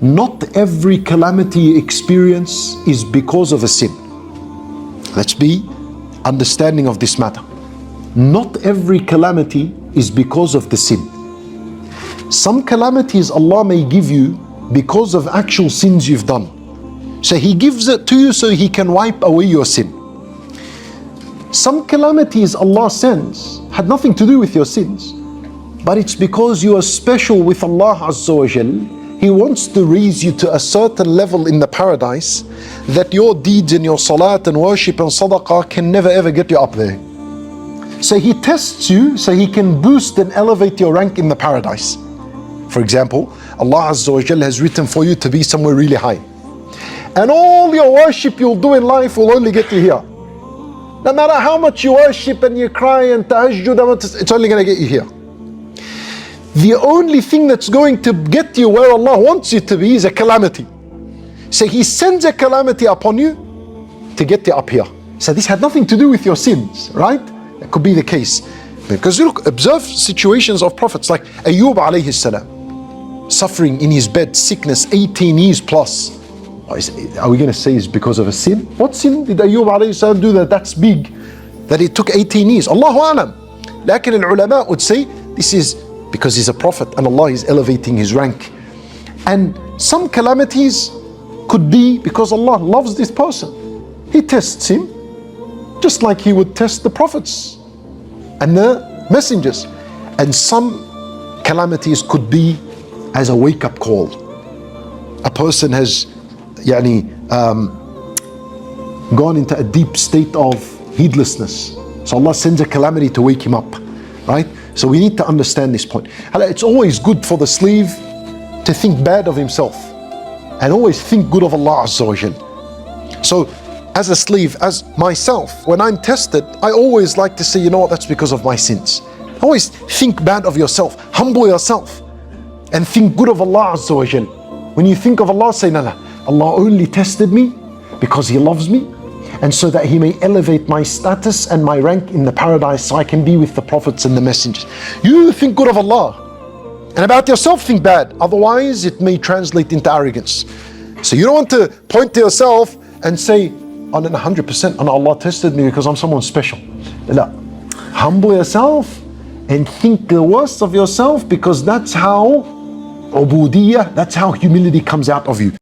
not every calamity you experience is because of a sin. Let's be understanding of this matter. Not every calamity is because of the sin. Some calamities Allah may give you because of actual sins you've done. So He gives it to you so He can wipe away your sin. Some calamities Allah sends had nothing to do with your sins, but it's because you are special with Allah Azza wa Jal. He wants to raise you to a certain level in the paradise that your deeds and your salat and worship and sadaqah can never ever get you up there. So He tests you so He can boost and elevate your rank in the paradise. For example, Allah Azza wa Jal has written for you to be somewhere really high. And all your worship you'll do in life will only get you here. No matter how much you worship and you cry and tahajjud, it's only going to get you here. The only thing that's going to get you where Allah wants you to be is a calamity. So He sends a calamity upon you to get you up here. So this had nothing to do with your sins, right? That could be the case. Because look, observe situations of prophets like Ayub alayhi salam, suffering in his bed, sickness, 18 years plus. Are we going to say it's because of a sin? What sin did Ayub alayhi salam do that's big, that it took 18 years? Allahu alam. Lakin al-ulama would say this is because he's a prophet and Allah is elevating his rank. And some calamities could be because Allah loves this person. He tests him just like He would test the prophets and the messengers. And some calamities could be as a wake-up call. A person has gone into a deep state of heedlessness. So Allah sends a calamity to wake him up, right? So we need to understand this point. It's always good for the slave to think bad of himself and always think good of Allah Azza wa Jal. So as a slave, as myself, when I'm tested, I always like to say, you know what, that's because of my sins. Always think bad of yourself, humble yourself, and think good of Allah Azza wa Jal. When you think of Allah, say, no, Allah only tested me because He loves me, and so that He may elevate my status and my rank in the paradise so I can be with the prophets and the messengers. You think good of Allah, and about yourself think bad, otherwise it may translate into arrogance. So you don't want to point to yourself and say, oh, no, 100%, and Allah tested me because I'm someone special. No. Humble yourself and think the worst of yourself, because that's how ubudiyah, that's how humility comes out of you.